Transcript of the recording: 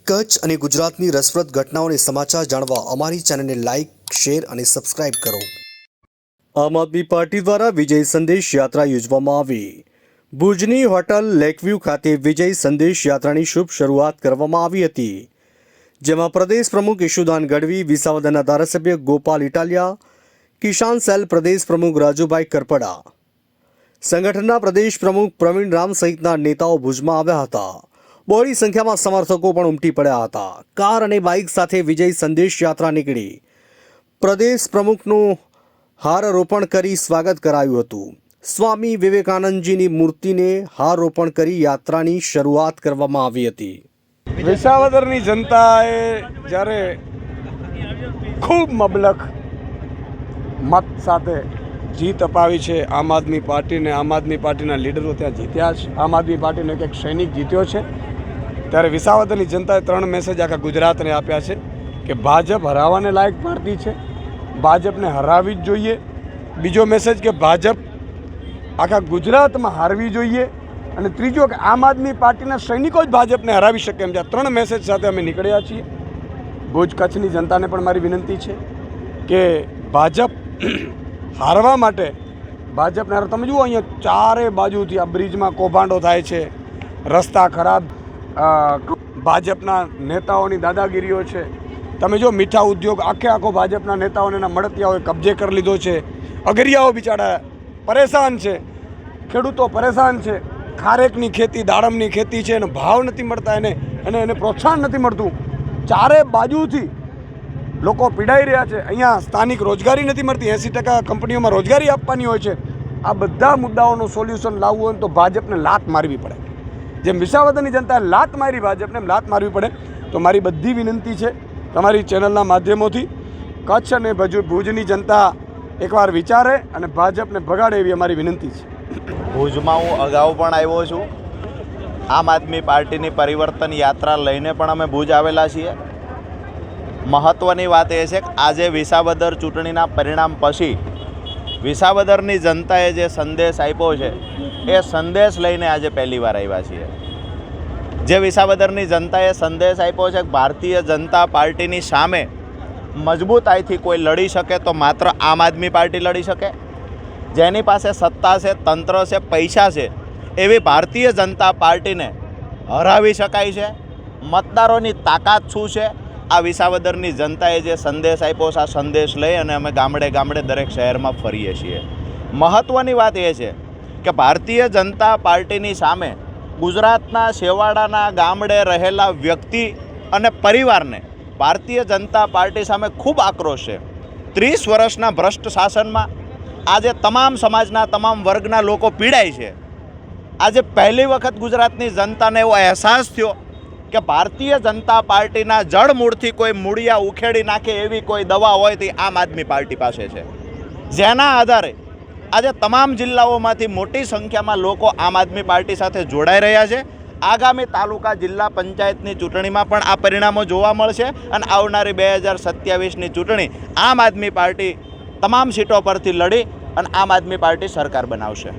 કચ્છ અને ગુજરાતની રસપ્રદ ઘટનાઓને સમાચાર જાણવા અમારી ચેનલને લાઇક, શેર અને સબસ્ક્રાઇબ કરો। આમ આદમી પાર્ટી દ્વારા વિજય સંદેશ યાત્રા યોજવામાં આવી। ભુજની હોટલ લેકવ્યૂ ખાતે વિજય સંદેશ યાત્રાની શુભ શરૂઆત કરવામાં આવી હતી, જેમાં પ્રદેશ પ્રમુખ ઈશુદાન ગઢવી, વિસાવદરના ધારાસભ્ય ગોપાલ ઇટાલિયા, કિસાન સેલ પ્રદેશ પ્રમુખ રાજુભાઈ કરપડા, સંગઠનના પ્રદેશ પ્રમુખ પ્રવીણ રામ સહિતના નેતાઓ ભુજમાં આવ્યા હતા। બહોળી સંખ્યામાં સમર્થકો પણ ઉમટી પડ્યા હતા। કાર અને બાઇક સાથે વિજય સંદેશ યાત્રા નીકળી પ્રદેશ પ્રમુખનું હારારોપણ કરી સ્વાગત કરાયું હતું। સ્વામી વિવેકાનંદજીની મૂર્તિને હારારોપણ કરી યાત્રાની શરૂઆત કરવામાં આવી હતી। વિસાવદરની જનતાએ જ્યારે ખૂબ મબલખ મત સાથે જીત અપાવી છે આમ આદમી પાર્ટીને, આમ આદમી પાર્ટીના લીડરો ત્યાં જીત્યા છે, આમ આદમી પાર્ટીનો એક સૈનિક જીત્યો છે, ત્યારે વિસાવદરની જનતાએ 3 મેસેજ આખા ગુજરાતને આપ્યા છે કે ભાજપ હરાવવાને લાયક પાર્ટી છે, ભાજપને હરાવવી જ જોઈએ। બીજો મેસેજ કે ભાજપ આખા ગુજરાતમાં હારવી જોઈએ, અને ત્રીજો કે આમ આદમી પાર્ટીના સૈનિકો જ ભાજપને હરાવી શકે એમ છે। આ 3 મેસેજ સાથે અમે નીકળ્યા છીએ। ભુજ કચ્છની જનતાને પણ મારી વિનંતી છે કે ભાજપ હારવા માટે ભાજપને તમે જુઓ, અહીંયા ચારે બાજુથી આ બ્રિજમાં કૌભાંડો થાય છે, રસ્તા ખરાબ, ભાજપના નેતાઓની દાદાગીરીઓ છે। તમે જો મીઠા ઉદ્યોગ આખો ભાજપના નેતાઓને એના મળતિયાઓએ કબજે કરી લીધો છે। અગરિયાઓ બિચારા પરેશાન છે, ખેડૂતો પરેશાન છે। ખારેકની ખેતી, દાડમની ખેતી છે, એનો ભાવ નથી મળતા, એને પ્રોત્સાહન નથી મળતું। ચારે બાજુથી લોકો પીડાઈ રહ્યા છે। અહીંયા સ્થાનિક રોજગારી નથી મળતી, 80% કંપનીઓમાં રોજગારી આપવાની હોય છે। આ બધા મુદ્દાઓનું સોલ્યુશન લાવવું હોય તો ભાજપને લાત મારવી પડે। જેમ વિસાવદરની જનતાએ લાત મારી ભાજપને, એમ લાત મારવી પડે। તો મારી બધી વિનંતી છે તમારી ચેનલના માધ્યમોથી, કચ્છ અને ભુજની જનતા એકવાર વિચારે અને ભાજપને ભગાડે એવી અમારી વિનંતી છે। ભુજમાં હું અગાઉ પણ આવ્યો છું। આમ આદમી પાર્ટીની પરિવર્તન યાત્રા લઈને પણ અમે ભુજ આવેલા છીએ। મહત્ત્વની વાત એ છે કે આજે વિસાવદર ચૂંટણીના પરિણામ પછી વિસાવદરની જનતાએ જે સંદેશ આપ્યો છે એ સંદેશ લઈને આજે પહેલીવાર આવ્યા છીએ। જે વિસાવદરની જનતાએ સંદેશ આપ્યો છે કે ભારતીય જનતા પાર્ટીની સામે મજબૂતાઈથી કોઈ લડી શકે તો માત્ર આમ આદમી પાર્ટી લડી શકે। જેની પાસે સત્તા છે, તંત્ર છે, પૈસા છે, એવી ભારતીય જનતા પાર્ટીને હરાવી શકાય છે। મતદારોની તાકાત શું છે, આ વિસાવદરની જનતાએ જે સંદેશ આપ્યો છે, આ સંદેશ લઈ અને અમે ગામડે ગામડે દરેક શહેરમાં ફરીએ છીએ। મહત્ત્વની વાત એ છે કે ભારતીય જનતા પાર્ટીની સામે ગુજરાતના છેવાડાના ગામડે રહેલા વ્યક્તિ અને પરિવારને ભારતીય જનતા પાર્ટી સામે ખૂબ આક્રોશ છે। 30 વર્ષના ભ્રષ્ટ શાસનમાં આજે તમામ સમાજના, તમામ વર્ગના લોકો પીડાય છે। આજે પહેલી વખત ગુજરાતની જનતાને એવો અહેસાસ થયો કે ભારતીય જનતા પાર્ટીના જડમૂળથી કોઈ મૂળિયા ઉખેડી નાખે એવી કોઈ દવા હોય તો આમ આદમી પાર્ટી પાસે છે, જેના આધારે આજે તમામ જિલ્લાઓમાંથી મોટી સંખ્યામાં લોકો આમ આદમી પાર્ટી સાથે જોડાઈ રહ્યા છે। આગામી તાલુકા જિલ્લા પંચાયતની ચૂંટણીમાં પણ આ પરિણામો જોવા મળશે, અને આવનારી 2027ની ચૂંટણી આમ આદમી પાર્ટી તમામ સીટો પરથી લડી અને આમ આદમી પાર્ટી સરકાર બનાવશે।